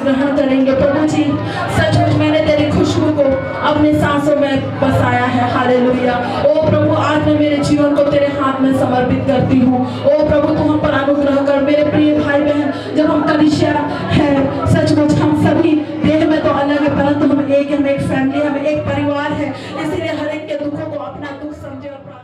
ग्रहण करेंगे। प्रभु जी सचमुच मैंने तेरी खुशबू को अपने सांसों में बसाया है। हालेलुया। ओ प्रभु आज मैं मेरे जीवन को तेरे हाथ में समर्पित करती हूँ। ओ प्रभु तू हम पर अनुग्रह कर। मेरे प्रिय भाई बहन, जब हम कलीसिया है, सचमुच हम सभी देह में तो अलग है, परंतु हम एक हम एक फैमिली, हम एक परिवार है। इसलिए हर एक के दुखों को अपना दुख समझे और प्रार्थना।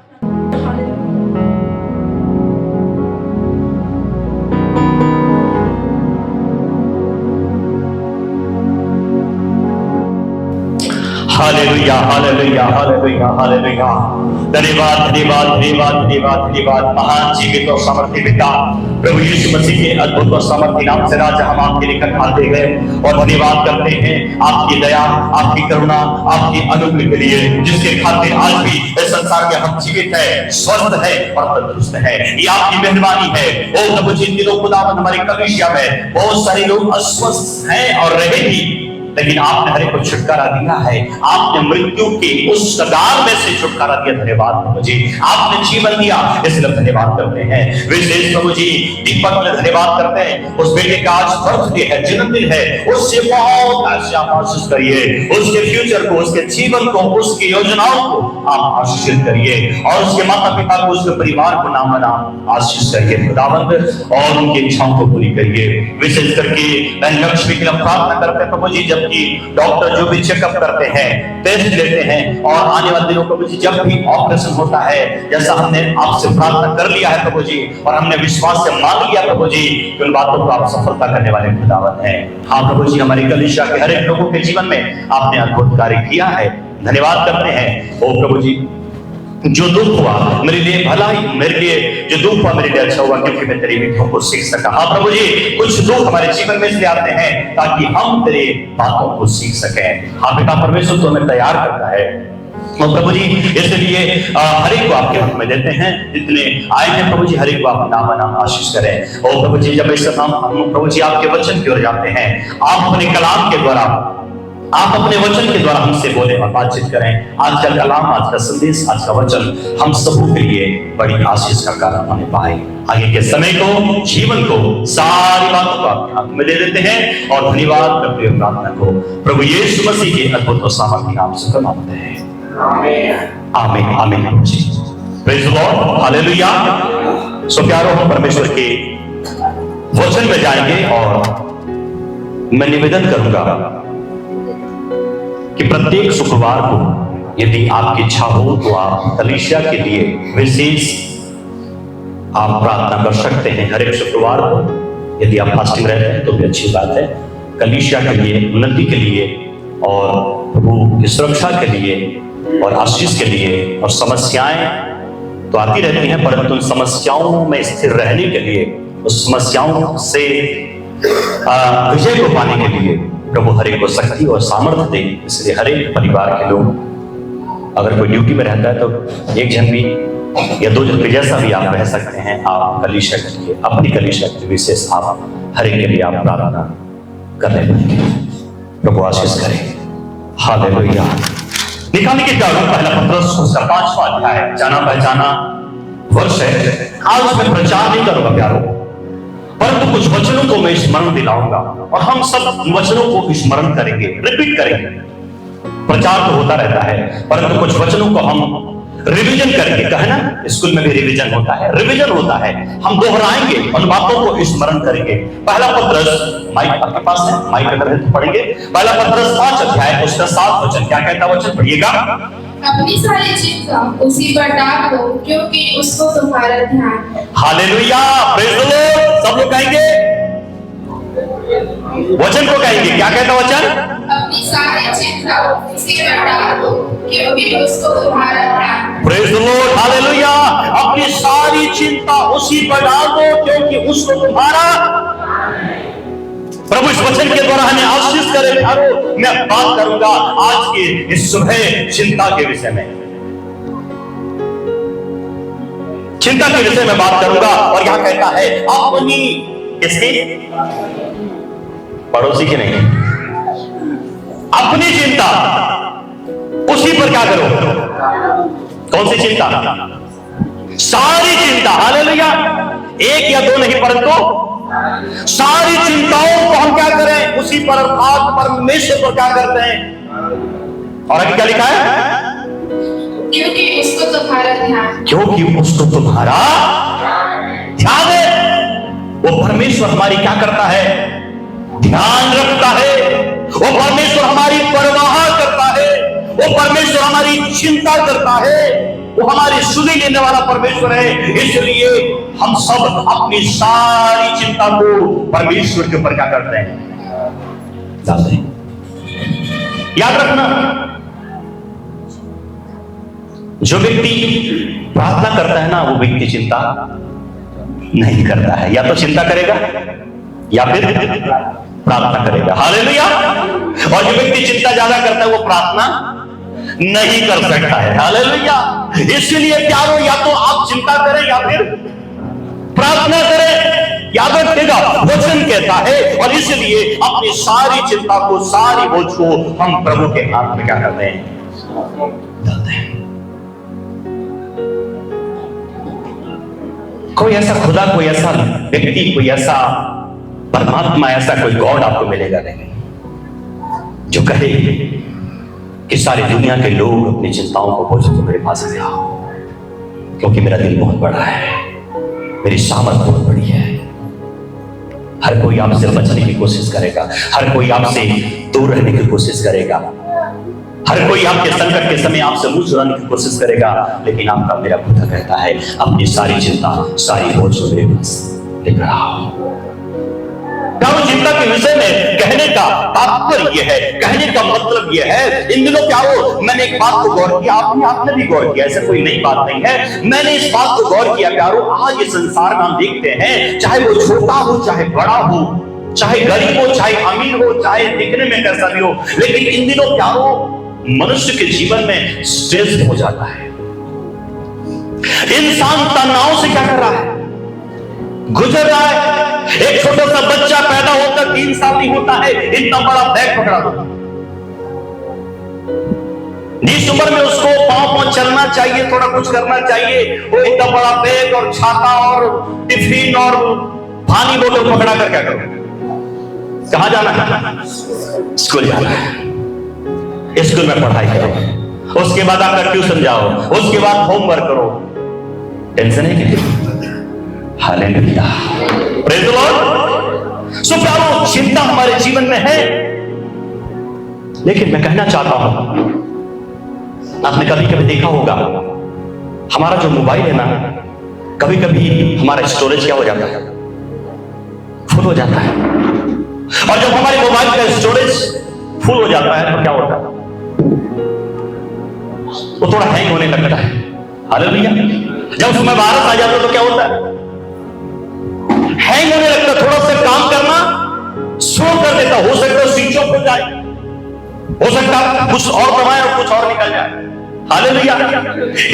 Hallelujah. Hallelujah hallelujah hallelujah hallelujah. धन्यवाद धन्यवाद धन्यवाद धन्यवाद धन्यवाद। महान जीवित और सामर्थी पिता प्रभु यीशु मसीह के अद्भुत और सामर्थी नाम से राजा हम आपके निकट आते हैं और धन्यवाद करते हैं आपकी दया, आपकी करुणा, आपकी अनुग्रह के लिए, जिसके खातिर आज भी इस संसार में हम जीवित है, स्वस्थ है और तंदुरुस्त है। ये आपकी मेहरबानी है। ओ प्रभु जी, दिनों खुदावंद हमारी कलीसिया में बहुत सारे लोग अस्वस्थ हैं और रहेंगी, लेकिन आपने हर एक को छुटकारा दिया है। आपने मृत्यु के उस कगार में से छुटकारा दिया। धन्यवाद प्रभु जी, आपने जीवन दिया, इसलिए धन्यवाद करते हैं। विशेष प्रभु जी दीपक में धन्यवाद करते हैं। उस बेटे का आज बर्थडे है, जन्मदिन है, उससे बहुत आशा महसूस करिए। उसके फ्यूचर को, उसके जीवन को, उसकी योजनाओं को आप आशीष करिए और उसके माता पिता को, उसके परिवार को नाम नाम आशीष करिए खुदावंद, और उनकी इच्छाओं को पूरी करिए। विशेष करके बहन लक्ष्मी के लिए प्रार्थना करते हैं प्रभु जी, जब डॉक्टर जो भी चेकअप करते हैं, टेस्ट लेते हैं, और आने वाले दिनों प्रभु जी जब भी ऑपरेशन होता है, जैसा हमने आपसे प्रार्थना कर लिया है प्रभु जी, और हमने विश्वास से मांग लिया प्रभु जी, उन बातों को आप सफलता करने वाले खुदावंद हैं। हाँ प्रभु जी, हमारी कलीसिया के हर एक लोगों के जीवन में आपने अद्भुत कार्य किया है। धन्यवाद करते हैं। ओ प्रभु जी, जो दुख हुआ मेरे लिए भला ही, मेरे लिए जो दुख हुआ मेरे लिए अच्छा हुआ, क्योंकि मैं तेरी विधियों को सीख सका। हाँ प्रभु जी, कुछ दुख हमारे जीवन में इसलिए आते हैं ताकि हम तेरे बातों को सीख सकें। हाँ बेटा, परमेश्वर तो हमें तैयार करता है। और प्रभु जी इसलिए हर एक को आपके हाथ में देते हैं। जितने आए हैं प्रभु जी, हर एक को आप नाम नाम आशीष करें। और प्रभु जी जब इस नाम हम प्रभु जी आपके वचन की ओर जाते हैं, आप अपने कलाम के द्वारा, आप अपने वचन के द्वारा हमसे बोले और बातचीत करें। आज का कलाम, आज का संदेश, आज का वचन हम सबों के लिए बड़ी आशीष का कारण होने पाए। आगे के समय को, जीवन को, सारी बातों को आपके हाथ में दे देते हैं और धन्यवाद करते हुए प्रार्थना को प्रभु यीशु मसीह के अद्भुत और सामर्थी नाम से मांगते हैं। आमीन आमीन जी। Praise the lord, hallelujah. So प्यारो, हम परमेश्वर के वचन में जाएंगे और मैं निवेदन करूंगा कि प्रत्येक शुक्रवार को यदि आपकी इच्छा हो तो आप कलीसिया के लिए विशेष आप प्रार्थना कर सकते हैं। हर एक शुक्रवार को यदि आप फास्टिंग रहते हैं तो भी अच्छी बात है। कलीसिया के लिए, उन्नति के लिए और प्रभु की सुरक्षा के लिए और आशीष के लिए, और समस्याएं तो आती रहती हैं, परंतु उन समस्याओं में स्थिर रहने के लिए, उस समस्याओं से विजय को पाने के लिए प्रभु हर एक को शक्ति और सामर्थ्य दे। इसलिए हर एक परिवार के लोग, अगर कोई ड्यूटी में रहता है तो एक जन भी या दो जन भी, जैसा भी आप रह सकते हैं, आप कलीसिया के लिए, अपनी कलीसिया के लिए विशेष आप हर एक के लिए आप प्रार्थना करने पाएंगे। प्रभु आशीष करें। हालेलुया। निकालने की प्रारूप पहला पत्रस उसका 5वां अध्याय, जाना पहचाना वर्ष है। आज उसमें प्रचार नहीं करूंगा प्यारो, परंतु कुछ वचनों को मैं स्मरण दिलाऊंगा और हम सब वचनों को स्मरण करेंगे, रिपीट करेंगे। प्रचार तो होता रहता है, परंतु कुछ वचनों को हम रिवीजन करेंगे। कहे ना, स्कूल में भी रिवीजन होता है, रिवीजन होता है। हम दोहराएंगे, उन बातों को स्मरण करेंगे। पहला पत्रस, माइक आपके पास है, माइक अगर है तो पढ़ेंगे। पहला पत्रस 5 अध्याय उसका 7 वचन, क्या कहता वचन, पढ़िएगा। अपनी सारी चिंता उसी पर डाल दो, क्योंकि उसको तुम्हारा ध्यान है। Hallelujah, praise the Lord. सब लोग कहेंगे, वचन को कहेंगे। क्या कहता वचन? अपनी सारी चिंता उसी पर डाल दो, क्योंकि उसको तुम्हारा ध्यान है। Praise the lord, hallelujah. अपनी सारी चिंता उसी पर डाल दो, क्योंकि उसको तुम्हारा। प्रभु इस वचन के द्वारा हमें आशीष करे। मैं बात करूंगा आज के इस सुबह चिंता के विषय में, चिंता के विषय में बात करूंगा। और यहां कहता है अपनी, किसकी? पड़ोसी की नहीं, अपनी चिंता उसी पर क्या करो? कौन सी चिंता? सारी चिंता। हालेलुया। एक या दो नहीं, परंतु सारी चिंताओं को हम क्या करें, उसी पर अर्थात परमेश्वर पर क्या करते हैं। और आगे क्या लिखा है, क्योंकि उसको तुम्हारा ध्यान, क्योंकि उसको तुम्हारा ध्यान है। वो परमेश्वर हमारी क्या करता है, ध्यान रखता है। वो परमेश्वर हमारी परवाह करता है। वो परमेश्वर हमारी चिंता करता है। वो हमारी सुधि लेने वाला परमेश्वर है। इसलिए हम सब अपनी सारी चिंता को परमेश्वर के ऊपर क्या करते हैं, डालते हैं। याद रखना, जो व्यक्ति प्रार्थना करता है ना, वो व्यक्ति चिंता नहीं करता है। या तो चिंता करेगा या फिर प्रार्थना करेगा। हालेलुया। और जो व्यक्ति चिंता ज्यादा करता है वो प्रार्थना नहीं कर सकता है। हालेलुया। इसलिए प्यारो, या तो आप चिंता करें या फिर प्रार्थना करें। याद रखिएगा, वचन कहता है, और इसलिए अपनी सारी चिंता को, सारी बोझ को हम प्रभु के हाथ में क्या करते हैं, डालते हैं। कोई ऐसा खुदा, कोई ऐसा व्यक्ति, कोई ऐसा परमात्मा, ऐसा कोई गॉड आपको मिलेगा नहीं जो कहे कि सारी दुनिया के लोग अपनी चिंताओं को बोझ को मेरे पास ले आओ, क्योंकि मेरा दिल बहुत बड़ा है, मेरी सामर्थ बहुत बड़ी है। हर कोई आपसे बचने की कोशिश करेगा, हर कोई आपसे दूर रहने की कोशिश करेगा, हर कोई आपके संकट के समय आपसे मुंह छुड़ाने की कोशिश करेगा, लेकिन आपका मेरा खुदा कहता है अपनी सारी चिंता, सारी बोझ को मेरे पास लेकर आओ। चिंता के विषय में कहने का तात्पर्य यह है, कहने का मतलब यह है, इन दिनों क्या हो, मैंने एक बात को गौर किया, आपने भी गौर किया, ऐसा कोई नई बात नहीं है। मैंने इस बात को गौर किया प्यारो, आज इस संसार में हम देखते हैं, चाहे वो छोटा हो, चाहे बड़ा हो, चाहे गरीब हो, चाहे अमीर हो, चाहे दिखने में कैसा भी हो, लेकिन इन दिनों प्यारो मनुष्य के जीवन में स्ट्रेस हो जाता है। इंसान तनाव से क्या कर रहा है, गुजर रहा है। एक छोटा सा बच्चा पैदा होकर 3 साल नहीं होता है, इतना बड़ा बैग पकड़ा दो। जिस उम्र में उसको पांव चलना चाहिए, थोड़ा कुछ करना चाहिए, वो इतना बड़ा बैग और छाता और टिफिन और पानी बोतल पकड़ा कर क्या करो, कहां जाना है, स्कूल जाना है। स्कूल में पढ़ाई करो, उसके बाद आकर ट्यूशन जाओ, उसके बाद होमवर्क करो। टेंशन है कि हालेलुया, प्रेज़ द लॉर्ड। सो प्यारो, चिंता हमारे जीवन में है, लेकिन मैं कहना चाहता हूं, आपने कभी कभी देखा होगा, हमारा जो मोबाइल है ना, कभी कभी हमारा स्टोरेज क्या हो जाता है, फुल हो जाता है। और जब हमारे मोबाइल का स्टोरेज फुल हो जाता है तो क्या होता है, वो थोड़ा हैंग होने लगता है। हालेलुया। जब उसमें वायरस आ जाता है तो क्या होता है, हैंग होने लगता है, थोड़ा सा काम करना स्लो कर देता। हो सकता है स्विच ऑफ हो जाए, हो सकता है कुछ और दबाए और कुछ और निकल जाए। हालेलुया।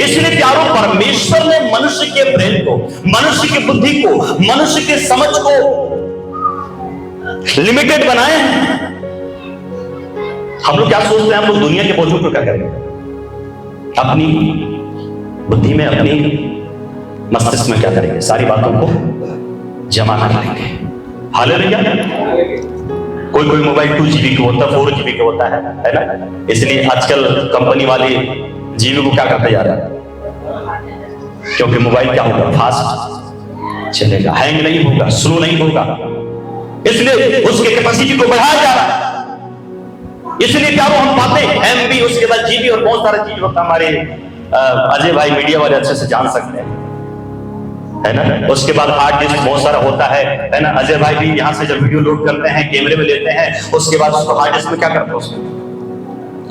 इसलिए प्यारो, परमेश्वर ने मनुष्य के ब्रेन को, मनुष्य की बुद्धि को, मनुष्य के समझ को लिमिटेड बनाए हैं। हम लोग क्या सोचते हैं, हम लोग दुनिया के बोझों को क्या करेंगे, अपनी बुद्धि में, अपनी मस्तिष्क में क्या करेंगे, सारी बातों को जमा कर लेंगे। हालेलुया। कोई कोई मोबाइल 2 GB का होता है, 4 GB का होता है ना। इसलिए आजकल कंपनी वाले जीबी को क्या करते जा रहा है, क्योंकि मोबाइल क्या होगा, फास्ट चलेगा, हैंग नहीं होगा, स्लो नहीं होगा, इसलिए उसके कैपेसिटी को बढ़ाया जा रहा है। इसलिए क्या वो हम पाते हैं MB, उसके बाद GB और बहुत सारा चीज होता है। हमारे अजय भाई मीडिया वाले अच्छे से जान सकते हैं, है ना। उसके बाद हार्ड डिस्क बहुत सारा होता है ना। अजय भाई भी यहाँ से जब वीडियो लोड करते हैं, कैमरे में लेते हैं, उसके बाद उसको हार्ड डिस्क में क्या करते हैं, उसको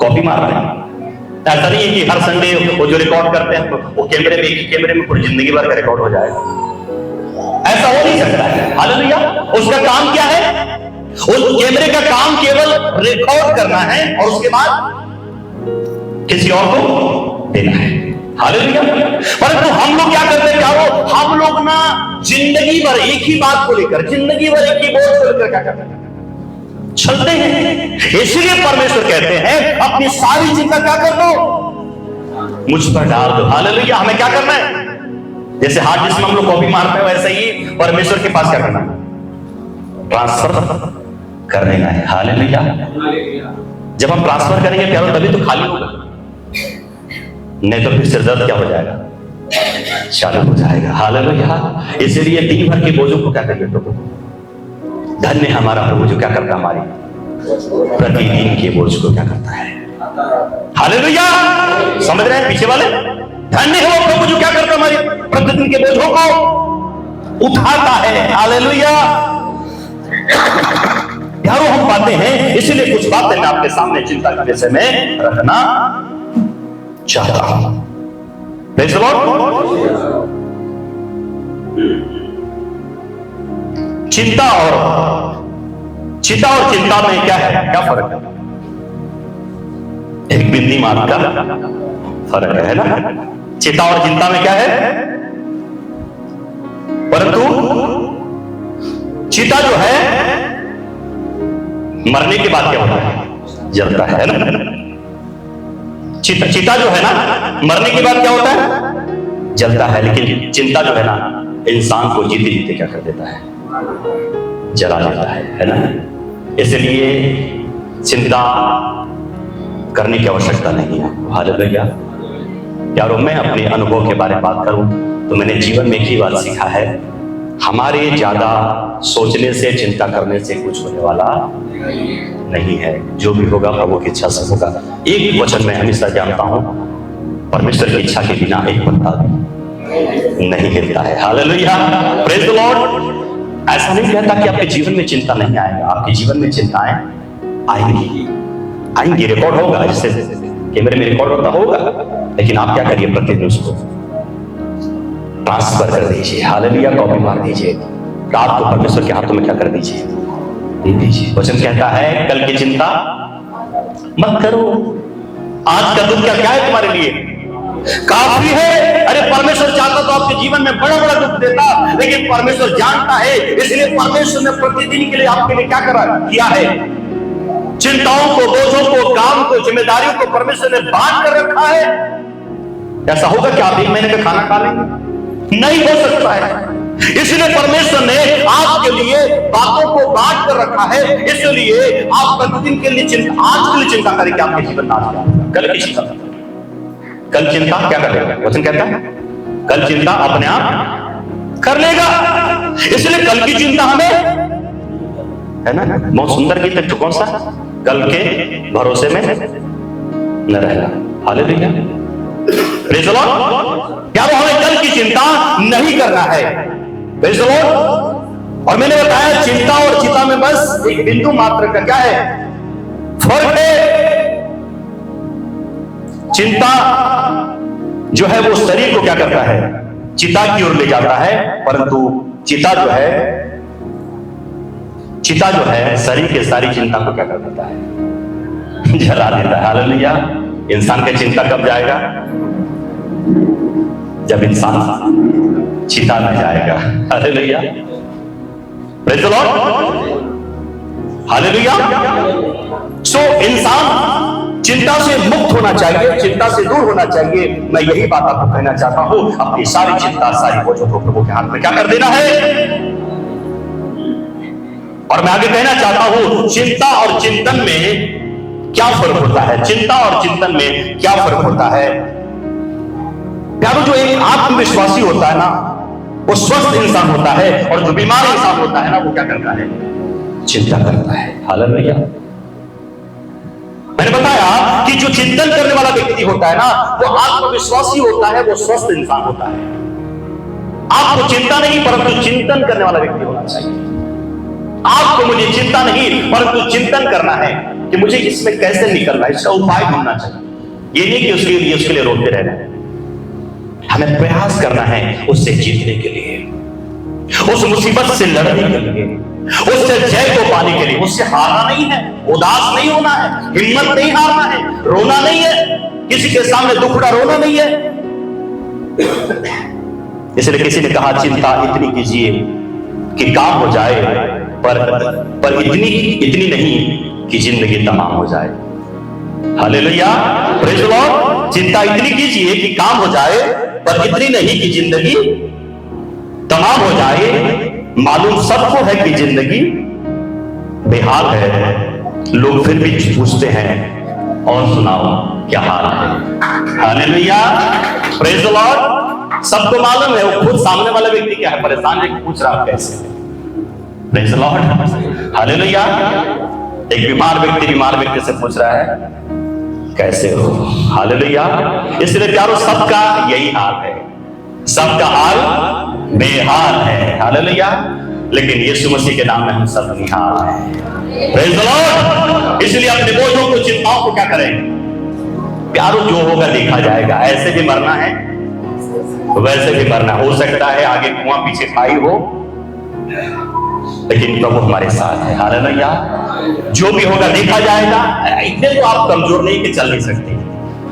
कॉपी मारते हैं। ऐसा नहीं है कि हर संडे वो जो रिकॉर्ड करते हैं वो कैमरे में, एक ही कैमरे में पूरी जिंदगी भर का रिकॉर्ड हो जाएगा, ऐसा हो नहीं सकता है। हालेलुया। उसका काम क्या है, उस कैमरे का काम केवल रिकॉर्ड करना है और उसके बाद किसी और को देना है। हालेलुया। परंतु हम लोग क्या करते हैं, क्या वो हम लोग ना जिंदगी भर एक ही बात को लेकर, जिंदगी भर एक ही बोझ को लेकर क्या करते हैं, चलते हैं। इसलिए परमेश्वर कहते हैं अपनी सारी चिंता क्या कर दो, मुझ पर डाल दो। हालेलुया। हमें क्या करना है, जैसे हार्ड डिस्क में हम लोग कॉपी मारते हैं, वैसे ही परमेश्वर के पास क्या करना है, ट्रांसफर कर देना है। हालेलुया। जब हम ट्रांसफर करेंगे प्यारो तभी तो खाली होगा, नहीं तो फिर सिरदर्द क्या हो जाएगा, चालू हो जाएगा। हालेलुया। इसलिए दिन भर के बोझों को क्या करिए प्रभु, धन्य हमारा प्रभु जो क्या करता है, हमारी प्रतिदिन के बोझ को क्या करता है। हालेलुया। समझ रहे हैं पीछे वाले, धन्य है वो प्रभु जो क्या करता है, हमारी प्रतिदिन के बोझों को उठाता है। हालेलुया। यारों हम पाते हैं, इसलिए कुछ बातें मैं आपके सामने चिंता के विषय में रखना चाहता हूं। Praise the Lord. चिंता और चिंता में क्या है, क्या फर्क है? एक बिंदी मार का फर्क है ना। चिंता और चिंता में क्या है? परंतु चिता जो है मरने के बाद क्या होता है, जलता है ना। चिता जो है ना मरने के बाद क्या होता है, जलता है। लेकिन चिंता जो है ना इंसान को जीते जीते क्या कर देता है, जला देता है ना। इसलिए चिंता करने की आवश्यकता नहीं है। हालेलुया। यारों मैं अपने अनुभव के बारे में बात करूं तो मैंने जीवन में एक ही बात सीखा है, हमारे ज्यादा सोचने से चिंता करने से कुछ होने वाला नहीं है। जो भी होगा प्रभु की इच्छा से होगा। एक वचन मैं हमेशा जानता हूं, परमेश्वर की इच्छा के बिना एक पत्ता भी नहीं हिलता है। हालेलुया। Praise the Lord. ऐसा नहीं कहता कि आपके जीवन में चिंता नहीं आएगा, आपके जीवन में चिंताएं आएंगी, रिकॉर्ड होगा, जैसे कैमरे में रिकॉर्ड होता होगा। लेकिन आप क्या करिए, प्रतिदिन उसको ट्रांसफर कर दीजिए। हालेलुया। कॉपी मार दीजिए, रात को परमेश्वर के हाथों में क्या कर दीजिए, दे दीजिए। वचन कहता है कल की चिंता मत करो, आज का दुख क्या है तुम्हारे लिए, काफी है। अरे परमेश्वर चाहता तो आपके जीवन में बड़ा बड़ा दुख देता, लेकिन परमेश्वर जानता है, इसलिए परमेश्वर ने प्रतिदिन के लिए आपके लिए क्या किया है, चिंताओं को, बोझों को, काम को, जिम्मेदारियों को परमेश्वर ने बांट कर रखा है। ऐसा होगा कि आप एक महीने का खाना खा लेंगे, नहीं हो सकता है। इसलिए परमेश्वर ने आपके लिए बातों को बांट कर रखा है। इसलिए आप प्रतिदिन के लिए चिंता, आज के लिए चिंता करें कि आपके जीवन में आज क्या होगा। कल की चिंता, कल चिंता क्या करेगा, वचन कहता है कल चिंता अपने आप कर लेगा। इसलिए कल की चिंता हमें है ना, बहुत सुंदर गीत है, कौन सा, कल के भरोसे में न रहना। हालेलुया। Praise the Lord. क्या वो हमें कल की चिंता नहीं करना है। Praise the Lord. और मैंने बताया चिंता और चिंता में बस एक बिंदु मात्र का क्या है, फर्क है। चिंता जो है वो शरीर को क्या करता है, चिता की ओर ले जाता है, परंतु चिता जो है शरीर के सारी चिंता को क्या कर देता है, जला देता है। हालेलुया। इंसान का चिंता कब जाएगा, जब इंसान चिता में जाएगा। Hallelujah. Praise the lord. Hallelujah. So इंसान चिंता से मुक्त होना चाहिए, चिंता से दूर होना चाहिए। मैं यही बात आपको कहना चाहता हूं, अपनी सारी चिंता, सारी बोझों को प्रभु के हाथ में क्या कर देना है। और मैं आगे कहना चाहता हूं, चिंता और चिंतन में क्या फर्क होता है, चिंता और चिंतन में क्या फर्क होता है। प्यारो, जो एक आत्मविश्वासी होता है ना वो स्वस्थ इंसान होता है, और जो बीमार इंसान होता है ना वो क्या करता है, चिंता करता है। हालेलुया। मैंने बताया कि जो चिंतन करने वाला व्यक्ति होता है ना वो आत्मविश्वासी होता है, वो स्वस्थ इंसान होता है। आपको चिंता नहीं परंतु चिंतन करने वाला व्यक्ति होना चाहिए। आपको मुझे चिंता नहीं परंतु चिंतन करना है कि मुझे इसमें कैसे निकलना है, इसका उपाय ढूंढना चाहिए। ये नहीं कि उसके लिए रोते रहना है। हमें प्रयास करना है उससे जीतने के लिए, उस मुसीबत से लड़ने के लिए, उससे जय को पाने के लिए। उससे हारना नहीं है, उदास नहीं होना है, हिम्मत नहीं हारना है, रोना नहीं है, किसी के सामने दुख का रोना नहीं है। इसलिए किसी ने कहा चिंता इतनी कीजिए कि काम हो जाए, पर इतनी नहीं कि जिंदगी तमाम हो जाए। हालेलुया। Praise the Lord. चिंता इतनी कीजिए कि काम हो जाए, पर इतनी नहीं कि जिंदगी तमाम हो जाए। मालूम सबको है कि जिंदगी बेहाल है, लोग फिर भी पूछते हैं और सुनाओ क्या हाल है। Hallelujah, praise the Lord. सबको मालूम है वो खुद सामने वाला व्यक्ति क्या है, परेशान है, पूछ रहा है कैसे। Praise the lord, hallelujah. एक बीमार व्यक्ति से पूछ रहा है कैसे हो। हालेलुया। इसलिए प्यारो सबका यही हाल है, सबका हाल बेहाल है। हालेलुया। लेकिन यीशु मसीह के नाम में हम सब निहाल हैं। Praise the Lord. इसलिए अपने बोझों को, चिंताओं को क्या करें प्यारो, जो होगा देखा जाएगा। ऐसे भी मरना है, वैसे भी मरना हो सकता है, आगे कुआं पीछे खाई हो, लेकिन प्रभु हमारे साथ है। हालेलुया। जो भी होगा देखा जाएगा। इतने तो आप कमजोर नहीं कि चल नहीं सकते,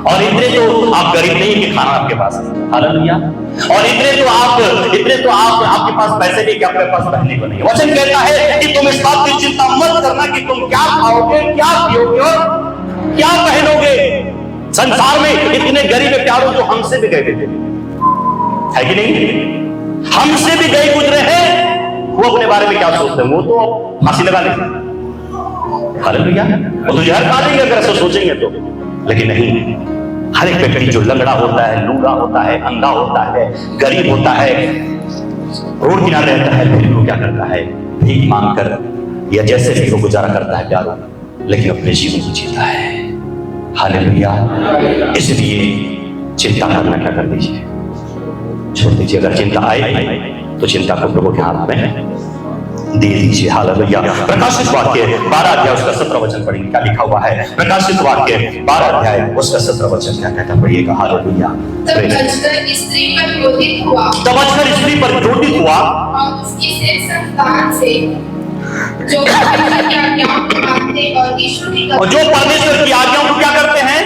और इतने तो आप गरीब नहीं कि खाना आपके पास है। हालेलुया। और इतने तो आप आपके पास पैसे नहीं कि आपके पास पहनने को नहीं। वचन कहता है कि तुम इस बात की चिंता मत करना कि तुम क्या खाओगे, क्या पियोगे और क्या पहनोगे। संसार में इतने गरीब प्यारों जो हमसे भी गए थे, है कि नहीं, हमसे भी गए गुजरे हैं, वो अपने बारे में क्या सोचते हैं, वो तो फांसी लगा लेंगे। हालेलुया। वो तो जहर खा लेंगे अगर ऐसा सोचेंगे तो। लेकिन नहीं, हर एक व्यक्ति जो लंगड़ा होता है, लूला होता है, अंधा होता है, गरीब होता है, रोड किनारे रहता है, फिर वो क्या करता है, भीख मांगकर या जैसे भी वो गुजारा करता है प्यारो, लेकिन अपने जीवन को जीता है। हालेलुया। इसलिए चिंता करना क्या कर दीजिए, छोड़ दीजिए। अगर चिंता आए तो चिंता को प्रभु के हाथ में दे दीजिए। हालेलुया। प्रकाशित वाक्य 12 अध्याय उसका 17 वचन पढ़ेंगे, क्या लिखा हुआ है। प्रकाशित वाक्य 12 अध्याय उसका 17 वचन क्या कहता, पढ़िएगा। हालेलुया। तब अजगर स्त्री पर क्रोधित हुआ, और उसकी से संतान से जो परमेश्वर की आज्ञाओं को मानते और यीशु की आज्ञाओं को क्या करते हैं,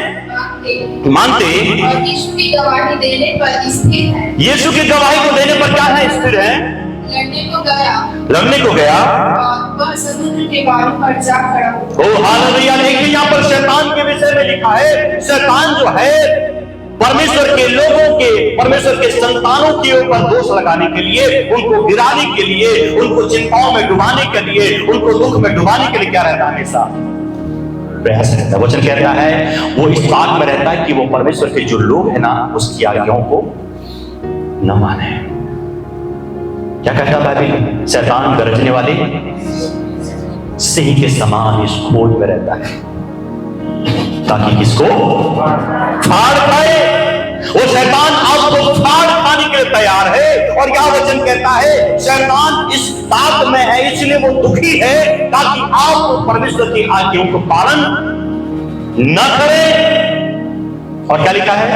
मानते और यीशु की गवाही देने पर स्थिर है। यीशु की गवाही को देने पर क्या है, स्थिर है। लड़ने को गया और वह समुद्र के बालों पर जा खड़ा हुआ। ओ हालेलुया। लेकिन यहाँ पर शैतान के विषय में लिखा है, शैतान जो है परमेश्वर के लोगों के, परमेश्वर के संतानों के ऊपर दोष लगाने के लिए, उनको गिराने के लिए, उनको चिंताओं में डुबाने के लिए, उनको दुख में डुबाने के लिए क्या रहता है, हमेशा प्रयास रहता है। वचन कहता है वो इस बात में रहता है कि वो परमेश्वर के जो लोग हैं ना, उसकी आज्ञाओं को न माने। क्या कहता बाइबल, शैतान गरजने वाले सिंह के समान इस खोज में रहता है ताकि किसको फाड़ खाए। वो शैतान आपको फाड़ खाने के लिए तैयार है। और यह वचन कहता है शैतान इस बात में है, इसलिए वो दुखी है ताकि आप परमेश्वर की आज्ञाओं को पालन न करें। और क्या लिखा है,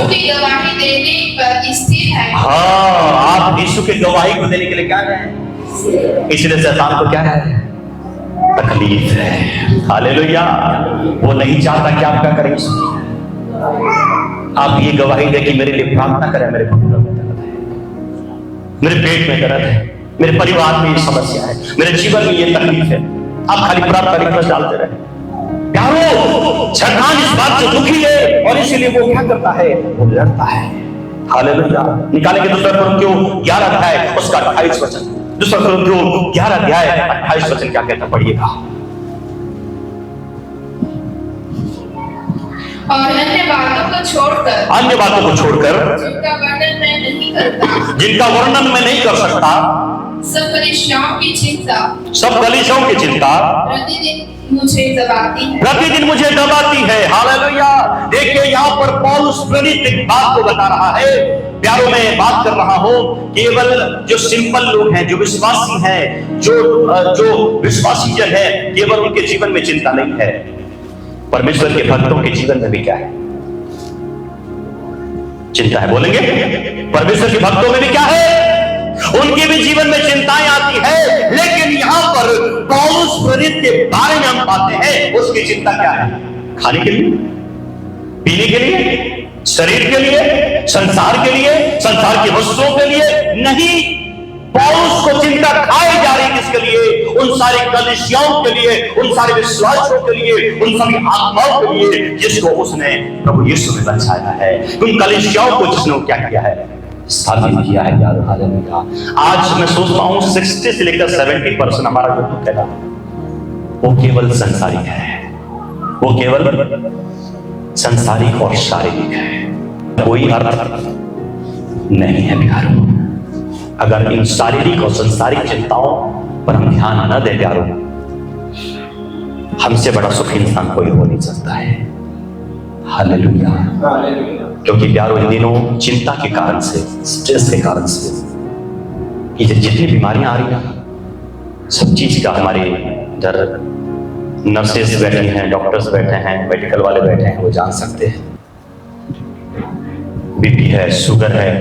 गवाही देने पर स्थिर है। हाँ, आप यीशु की गवाही को देने के लिए क्या है, इसलिए शैतान को क्या है, तकलीफ है। हालेलुया। वो नहीं चाहता कि आप क्या करें, आप ये गवाही दे कि मेरे लिए प्रार्थना करें, मेरे घुटनों में दर्द है, मेरे पेट में दर्द है, मेरे परिवार में ये समस्या है, मेरे जीवन में ये तकलीफ है। आप खाली प्रार्थना रिक्वेस्ट डालते रहे। प्यारो, शैतान इस बात से दुखी है और इसीलिए वो क्या करता है, वो लड़ता है। हालेलुया। निकालेंगे दूसरा कुरिन्थियों 11 अध्याय उसका 28 वचन। दूसरा कुरिन्थियों 11 अध्याय 28 वचन क्या कहता, पढ़िएगा। और अन्य बातों को छोड़कर जिनका वर्णन मैं नहीं कर सकता, सब कलीसियाओं की चिंता प्रतिदिन मुझे दबाती है। हालेलुया। देखिए यहाँ पर पौलुस प्रेरित एक बात को बता रहा है। प्यारों में बात कर रहा हूं, केवल जो सिंपल लोग हैं, जो विश्वासी हैं, जो विश्वासी जन है, केवल उनके जीवन में चिंता नहीं है, परमेश्वर के भक्तों के जीवन में भी क्या है, चिंता है। बोलेंगे, परमेश्वर के भक्तों में भी क्या है, उनके भी जीवन में चिंताएं आती है। लेकिन यहां पर पौलुस प्रेरित के बारे में हम पाते हैं, उसकी चिंता क्या है, खाने के लिए, पीने के लिए, शरीर के लिए, संसार के लिए, संसार की वस्तुओं के लिए नहीं। पौलुस को चिंता खाई जा रही किसके लिए, उन सारी कलीसियाओं के लिए, उन सारे विश्वासियों के लिए, उन सभी आत्माओं के लिए जिसको उसने प्रभु यीशु में बचाया है, उन कलीसियाओं को जिसने क्या किया है, स्थापित किया है प्यारो। हालेलुया। आज मैं सोचता हूँ 60 से लेकर 70% हमारा जो दुख है ना, वो केवल संसारिक है, वो केवल संसारिक और शारीरिक है, कोई अर्थ नहीं है प्यारो। अगर इन शारीरिक और संसारिक चिंताओं पर हम ध्यान न दें प्यारो, हमसे बड़ा सुख इंसान कोई हो नहीं सकता है। हालेलुया। क्योंकि प्यारो इन दिनों चिंता के कारण से, स्ट्रेस के कारण से, ये जितनी बीमारियां आ रही हैं, सब चीज का हमारे इधर नर्सेस बैठी हैं, डॉक्टर्स बैठे हैं, मेडिकल वाले बैठे हैं, वो जान सकते हैं। बीपी है, शुगर है,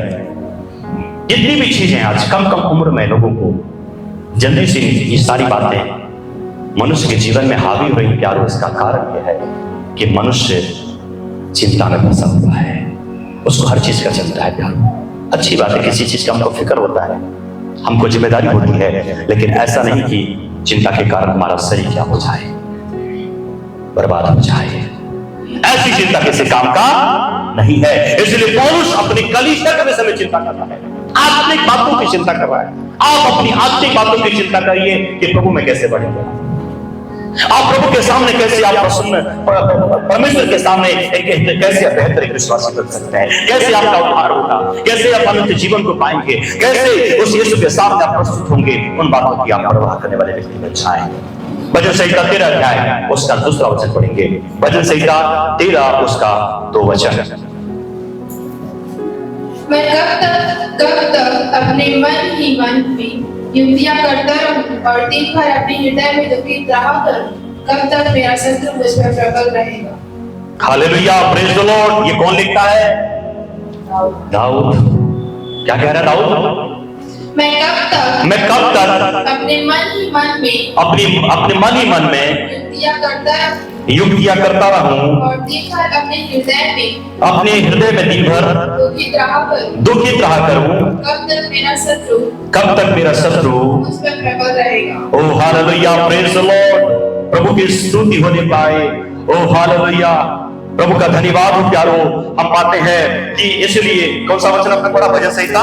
जितनी भी चीजें आज कम उम्र में लोगों को जल्दी से ये सारी बातें मनुष्य के जीवन में हावी हो रही प्यारो। इसका कारण यह है कि मनुष्य चिंता में फंसा हुआ है, उसको हर चीज का चिंता है प्यारो। अच्छी बात है, किसी चीज का हमको फिक्र होता है, हमको जिम्मेदारी होती है, लेकिन ऐसा नहीं कि चिंता के कारण हमारा शरीर क्या हो जाए, बर्बाद हो जाए। ऐसी चिंता किसी काम का नहीं है। इसलिए पौलुस अपनी कलीसिया के विषय में चिंता कर रहा है, आत्मिक बातों की चिंता कर रहा है। आप अपनी आत्मिक बातों की चिंता करिए कि प्रभु में कैसे बढ़ेंगे, आप प्रभु के सामने कैसे, आप प्रसन्न परमेश्वर के सामने कैसे बेहतर एक विश्वासी बन सकते हैं, कैसे आपका उद्धार होगा, कैसे आप अनंत जीवन को पाएंगे, कैसे उस यीशु के सामने आप प्रस्तुत होंगे। उन बातों की आप परवाह करने वाले व्यक्ति बन जाएं। भजन संहिता 13 अध्याय उसका 2 वचन पढ़ेंगे। भजन संहिता 13 उसका 2 वचन। मैं कब तक अपने मन ही मन में युक्तियां करता रहूं और दिन भर अपने हृदय में दुखित रहा करूं? कब तक मेरा शत्रु मुझ पर प्रबल रहेगा? Hallelujah, praise the Lord. ये कौन लिखता है? दाऊद। क्या कह रहा है दाऊद? मैं कब तक अपने मन ही मन में युक्तियां करता रहूं और दिन भर अपने हृदय में दिन भर दुखित रहा करूं? कब तक मेरा शत्रु उस पर प्रबल रहेगा? ओ हालेलुया, प्रेज द लॉर्ड। प्रभु की स्तुति होने पाए। ओ हालेलुया, प्रभु का धन्यवाद हो प्यारो। हम पाते हैं कि इसलिए कौन सा वचन आपने पढ़ा? भजन संहिता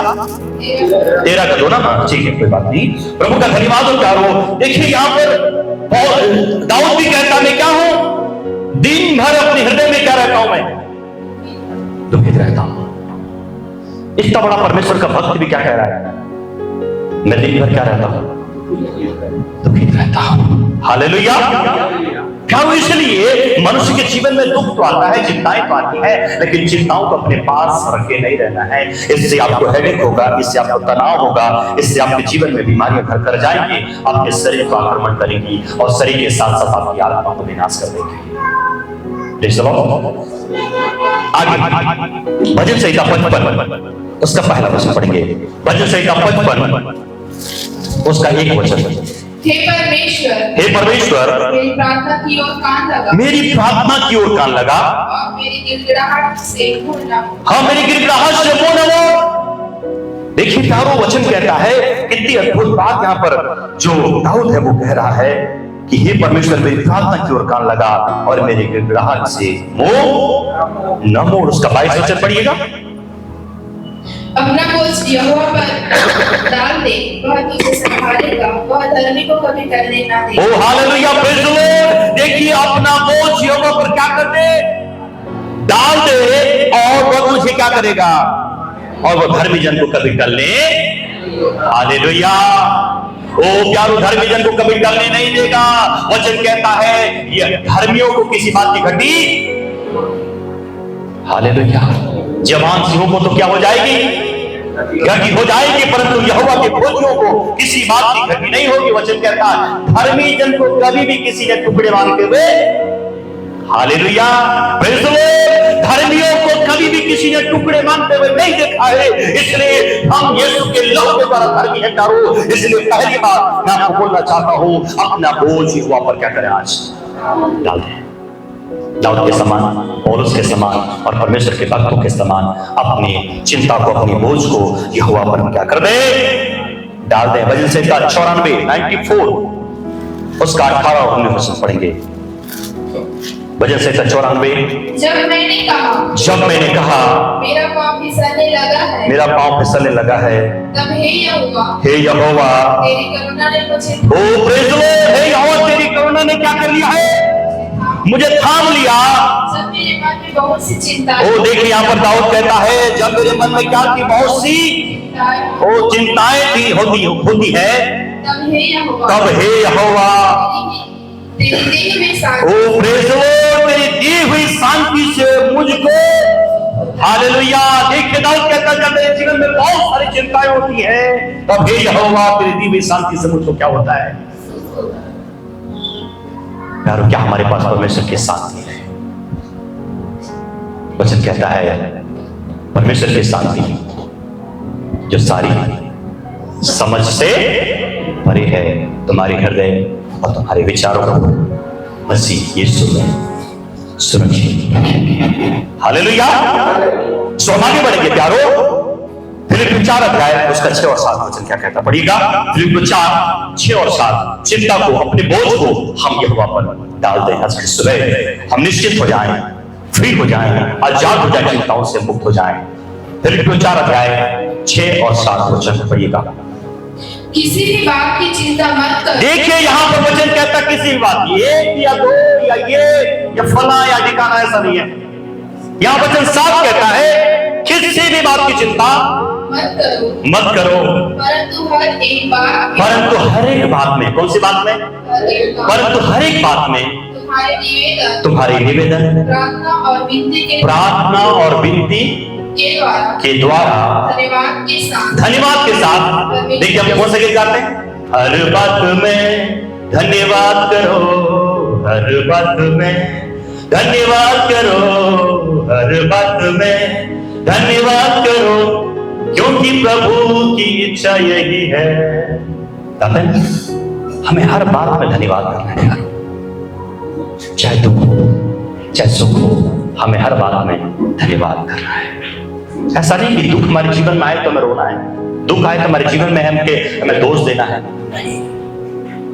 13 का 2 ना? ठीक है, कोई बात नहीं। प्रभु का धन्यवाद हो प्यारो। देखिए यहाँ पर दाऊद भी कहता मैं क्या हूं? दिन भर अपने हृदय में क्या रहता हूं? मैं दुखित रहता हूं। इतना बड़ा परमेश्वर का भक्त भी क्या कह रहा है? मैं दिन भर क्या रहता हूं? दुखित रहता हूं। हालेलुया। क्या इसलिए मनुष्य के जीवन में दुख तो आता है, चिंताएं तो आती है, लेकिन चिंताओं को अपने पास रखे नहीं रहना है। इससे आपको हेडेक होगा, इससे आपको तनाव होगा, इससे आपके जीवन में बीमारियां घर कर जाएंगी, आपके शरीर को आक्रमण करेंगी और शरीर के साथ साथ आपकी आत्मा को विनाश कर देंगी। आगे भजन संहिता 55 उसका पहला वचन पढ़ेंगे। भजन संहिता 55 उसका 1 वचन। हे परमेश्वर, मेरी प्रार्थना की ओर कान लगा और मेरी गिड़गिड़ाहट से मुंह न मोड़। देखिए प्यारो, वचन कहता है, कितनी अद्भुत बात यहाँ पर जो दाऊद है वो कह रहा है कि हे परमेश्वर, मेरी प्रार्थना की ओर कान लगा और मेरी गिड़गिड़ाहट से मुंह न मोड़। उसका 22 वचन पढ़िएगा। अपना बोझ यहोवा पर डाल दे, वह तुझे संभालेगा, वह धर्मी को कभी टलने ना दे। ओ हालेलुया, प्रेज द लॉर्ड। देखिए अपना बोझ यहोवा पर क्या कर दे? डाल दे, और वह तुझे क्या करेगा? और वह धर्मी जन को कभी टलने। हालेलुया। ओ प्यारो, धर्मी जन को कभी टलने नहीं देगा। वचन कहता है ये धर्मियों को किसी बात की घटी। हालेलुया। जवान सिंहों को तो क्या हो जाएगी? घटी हो जाएगी, परंतु यहोवा के भोजियों को किसी बात की घटी नहीं होगी। वचन कहता है धर्मी जन को कभी भी किसी ने टुकड़े मारते हुए। Hallelujah, praise the Lord. धर्मियों को कभी भी किसी ने टुकड़े मारते हुए नहीं देखा है। इसलिए हम यीशु के लहू के द्वारा धर्मी हैं प्यारो। इसलिए पहली बात मैं आपको बोलना चाहता हूं, अपना बोझ यहोवा पर क्या करें? आज डाल दें। दाऊद के समान, पौलुस के समान और परमेश्वर के भक्तों के समान अपनी चिंता को, अपनी बोझ को यहोवा पर क्या कर दे? डाल दे। भजन संहिता 94 उसका 18 और 19 वचन पढ़ेंगे। वजह से 94। जब मैंने कहा मेरा पाँव फिसलने लगा है, तब हे यहोवा तेरी करुणा ने मुझे हे यहोवा तेरी करुणा ने क्या कर लिया है? मुझे थाम लिया। जब मेरे मन में बहुत सी चिंता देखिए यहाँ पर दाऊद कहता है, जब मेरे मन में क्या थी? बहुत सी चिंताएं थी, होती है, तब हे यहोवा तेरी दी हुई तेरी दी हुई शांति से मुझको, हालेलुया। देखिए दाऊद कहता है, जब मेरे जीवन में बहुत सारी चिंताएं होती है, तब हे यहोवा तेरी दी हुई शांति से मुझको क्या होता है? यारो, क्या हमारे पास परमेश्वर की शांति है? वचन कहता है परमेश्वर की शांति जो सारी समझ से परे है, तुम्हारे हृदय और तुम्हारे विचारों को मसीह यीशु में सुरक्षित रखेंगे। हालेलुया। सो हम आगे बढ़ेंगे प्यारो। फिलिप्पियों 4 अध्याय उसका 6 और 7 वचन क्या कहता पढ़िएगा? फिलिप्पियों 4, 6 और 7। चिंता को, अपने बोझ को हम यहोवा पर डाल दें। आज की सुबह हम निश्चित हो जाएं, फ्री हो जाएं, आजाद हो जाएं, चिंताओं से मुक्त हो जाएं। फिलिप्पियों 4 अध्याय 6 और 7 वचन पढ़िएगा। किसी भी बात की चिंता मत करो। देखिए यहाँ पर वचन कहता किसी भी बात, एक या दो या ये या फला या ठिकाना, ऐसा नहीं है। यहाँ वचन साफ कहता है किसी भी बात की चिंता मत करो, परंतु हर एक बात में। कौन सी बात में? परंतु हर एक बात में तुम्हारे निवेदन प्रार्थना और विनती के द्वारा धन्यवाद के साथ। देखिए हम कौन से गीत गाते हैं? हर बात में धन्यवाद करो, हर बात में धन्यवाद करो, हर बात में धन्यवाद करो, क्योंकि प्रभु की इच्छा यही है। हमें हर बात में धन्यवाद करना है, चाहे दुख हो चाहे सुख हो, हमें हर बात में धन्यवाद करना है। ऐसा नहीं कि दुख हमारे जीवन में आए तो हमें रोना है, दुख आए तो हमारे जीवन में हमें दोष देना है। नहीं,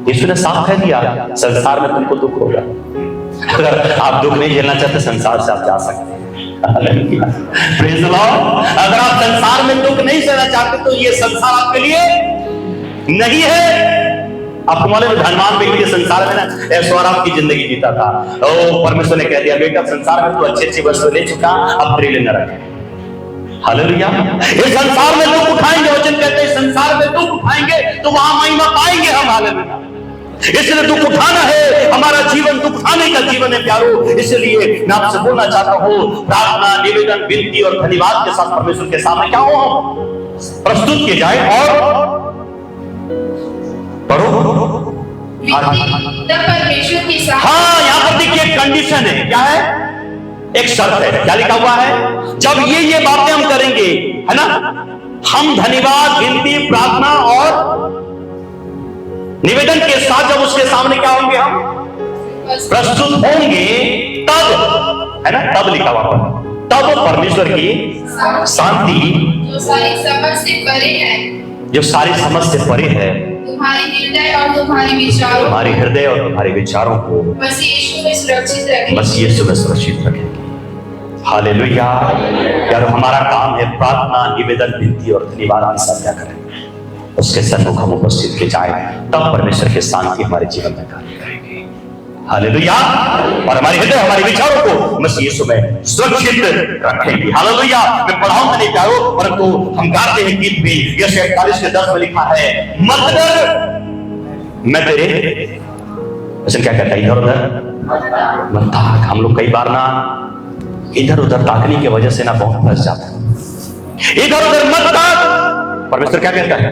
यीशु ने साफ कह दिया संसार में तुमको दुख होगा। अगर आप दुख नहीं झेलना चाहते, संसार से आप जा सकते हैं। Praise the Lord. अगर आप संसार में दुख नहीं सहना चाहते तो ये संसार आपके लिए नहीं है। आपको मालूम है धनवान व्यक्ति संसार में ना ऐश्वर्य की जिंदगी जीता था। ओ परमेश्वर ने कह दिया, बेटा संसार में तो अच्छी वस्तु ले चुका, अब तेरे लिए न रखे। हालेलुया। इस संसार में दुख उठाएंगे, वचन कहते हैं संसार में दुख उठाएंगे तो वहां महिमा पाएंगे हम। हालेलुया। इसलिए दुख उठाना है, हमारा जीवन दुख उठाने का जीवन है प्यारो। इसलिए मैं आपसे बोलना चाहता हूँ, प्रार्थना, निवेदन, विनती और धन्यवाद के साथ परमेश्वर के सामने क्या हो प्रस्तुत किए जाए और पढ़ो। परमेश्वर के साथ। हाँ, यहाँ पर देखिए कंडीशन है, क्या है? एक शर्त है। क्या लिखा हुआ है? जब ये बातें हम करेंगे, है ना, हम धन्यवाद, विनती, प्रार्थना और निवेदन के साथ जब उसके सामने क्या होंगे, हम प्रस्तुत होंगे, तब, है ना, तब लिखा हुआ है, तब परमेश्वर की शांति जो सारी समझ से परे है, जो सारी समझ से परे है, तुम्हारे हृदय और तुम्हारे विचारों को मसीह यीशु में सुरक्षित रखेंगे। हालेलुया। यार हमारा काम है प्रार्थना, निवेदन, विनती और धन्यवाद के साथ क्या करें, उसके सन्मुख हम उपस्थित के जाएं, तब परमेश्वर की शांति हमारे जीवन में कार्य करेगी। हालेलुया। और हमारे हृदय, हमारे विचारों को मसीह यीशु में सुरक्षित रखेंगे। हालेलुया। मैं पढ़ाऊंगा नहीं प्यारो, परंतु हम गाते हैं गीत भी। यशायाह 41 के 10 में लिखा है, मत डर, मैं तेरे, वचन क्या कहता है, इधर उधर मत ताक। हम लोग कई बार ना इधर उधर ताकने की वजह से ना बहुत फंस जाते हैं। इधर उधर मत ताक। परमेश्वर क्या कहता है?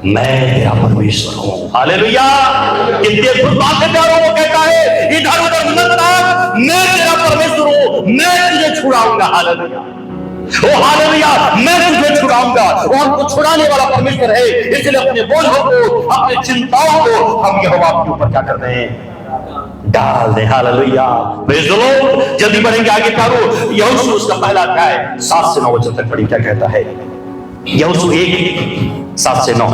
मैं तेरा परमेश्वर हूं। हालेलुया। कितनी अद्भुत बात है प्यारों। वो कहता है इधर उधर मत ताक, मैं तेरा परमेश्वर हूं, मैं तुझे छुड़ाऊंगा। हालेलुया। ओ हालेलुया, मैं तुझे छुड़ाऊंगा। और हमको छुड़ाने वाला परमेश्वर है। इसलिए अपने बोझों को, अपनी चिंताओं को हम यहोवा के ऊपर क्या कर रहे हैं, डाल दे। हालेलुया। Praise the Lord. जल्दी बढ़ेंगे आगे प्यारो। यहोशू उसका पहला अध्याय 7 से 9 वचन तक पढ़ी। क्या कहता है? यहोशू 1 7 से 9।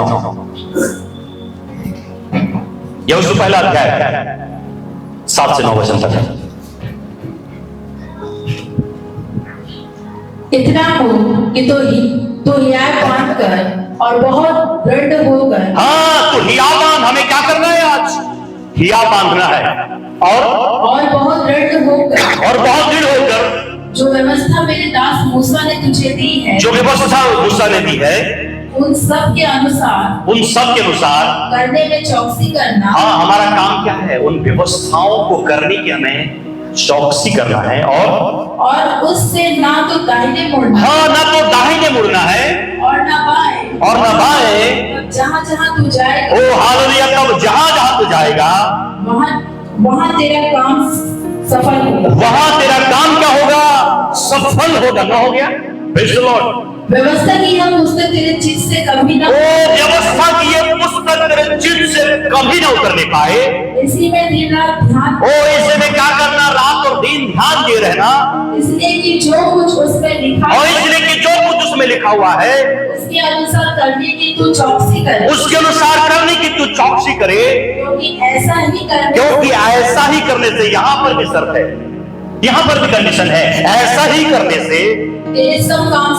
यहोशू पहला अध्याय 7 से 9 वचन तक है। इतना हो कि तो हिया बांध कर और बहुत दृढ़ होकर। हाँ, तो हिया बांध, हमें क्या करना है आज? हिया बांधना है और बहुत दृढ़ होकर जो व्यवस्था मेरे दास मूसा ने तुझे दी है, जो व्यवस्था मूसा ने दी है, उन सब के अनुसार करने में चौकसी करना। हाँ, हमारा काम क्या है? उन व्यवस्थाओं को करने की हमें चौकसी करना है और उससे ना तो दाहिने मुड़ना, हाँ, ना तो दाहिने मुड़ना है और ना बाएं। जहाँ जहाँ तू जाएगा, ओ हालेलुया, तब जहाँ जहाँ तू जाएगा वहाँ तेरा काम सफल होगा। वहाँ तेरा काम क्या होगा? सफल होगा। ना हो गया? Praise the Lord. व्यवस्था की हम पुस्तक तेरे चित्त से कभी ना, व्यवस्था की ये पुस्तक तेरे चित्त से कभी ना उतरने पाए। इसी में दिन रात ध्यान, इसे में क्या करना? रात और दिन ध्यान दे रहना, इसलिए कि जो कुछ उसमें लिखा, और इसलिए कि जो कुछ उसमें लिखा हुआ है उसके अनुसार करने की तू चौकसी करे, उसके अनुसार करने की तू चौकसी करे, क्योंकि ऐसा ही करने से यहाँ पर भी शर्त है, यहाँ पर भी कंडीशन है, ऐसा ही करने से तेरे सब काम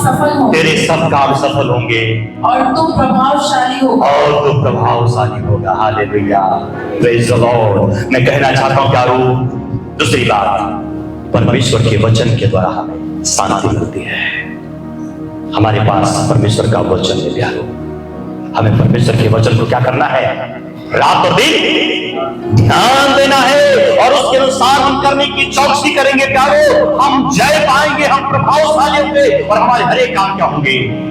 सफल होंगे और तू प्रभावशाली होगा। Hallelujah, praise the Lord. मैं कहना चाहता हूँ प्यारो, दूसरी बात, परमेश्वर के वचन के द्वारा हमें शांति मिलती है। हमारे पास परमेश्वर का वचन है प्यारो, हमें परमेश्वर के वचन को क्या करना है? रात और दिन ध्यान देना है और उसके अनुसार हम करने की चौकसी करेंगे प्यारो, हम जय पाएंगे, हम प्रभावशाली होंगे और हमारे हर एक काम क्या होंगे?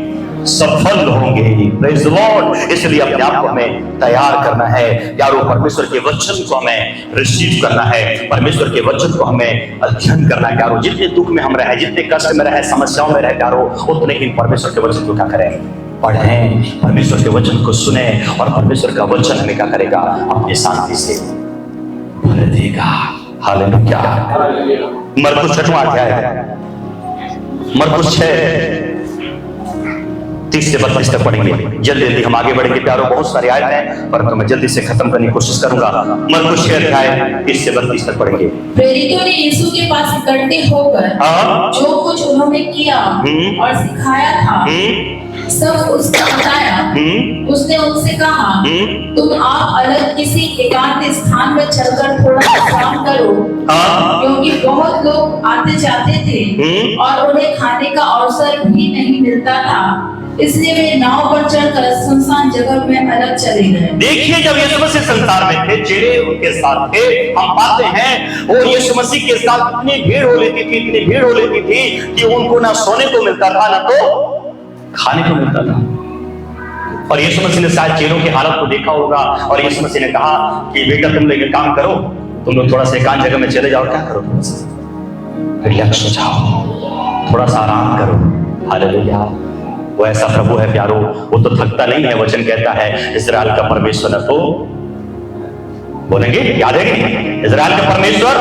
सफल होंगे। Praise the Lord. इसलिए अपने आप को हमें तैयार करना है प्यारो, परमेश्वर के वचन को हमें रिसीव करना है, परमेश्वर के वचन को हमें अध्ययन करना है प्यारो। जितने दुख में हम रहे, जितने कष्ट में रहे, समस्याओं में रहे प्यारो, उतने ही परमेश्वर के वचन को क्या करें? पढ़ें, परमेश्वर के वचन को सुने और परमेश्वर का वचन हमें क्या करेगा? अपनी शांति से भर देगा। हालेलुया। मरकुस 6वां अध्याय, मरकुस 6:30 से 32 तक पढ़ेंगे। जल्दी जल्दी हम आगे बढ़ेंगे प्यारो, बहुत सारे आयत हैं परंतु मैं जल्दी से खत्म करने की कोशिश करूंगा। मरकुस 6 अध्याय 30 से 32 तक पढ़ेंगे। प्रेरितों ने यीशु के पास इकट्ठे होकर जो कुछ उन्होंने किया और सिखाया था सब उसको बताया। उसने उनसे कहा, तुम आप अलग किसी एकांत स्थान में चलकर थोड़ा विश्राम करो, क्योंकि बहुत लोग आते जाते थे और उन्हें खाने का अवसर भी नहीं मिलता था, इसलिए वे नाव पर चढ़कर सुनसान जगह में अलग चले गए। देखिए, जब यीशु मसीह संसार में थे, चेहरे उनके साथ थे, हम पाते हैं और यीशु मसीह के साथ इतनी भीड़ हो लेती थी कि उनको ना सोने को मिलता था, ना तो खाने को मिलता था। और यीशु मसीह ने शायद चेलों की हालत को देखा होगा और यीशु मसीह ने कहा कि बेटा तुम लोग काम करो, तुम लोग थोड़ा सा एकांत जगह में चले जाओ, क्या करो, थोड़ा सा रिलैक्स हो जाओ, थोड़ा सा आराम करो। हालेलुया। वो ऐसा प्रभु है प्यारो, वो तो थकता नहीं है। वचन कहता है इस्राएल का परमेश्वर न तो, बोलेंगे याद है कि इस्राएल का परमेश्वर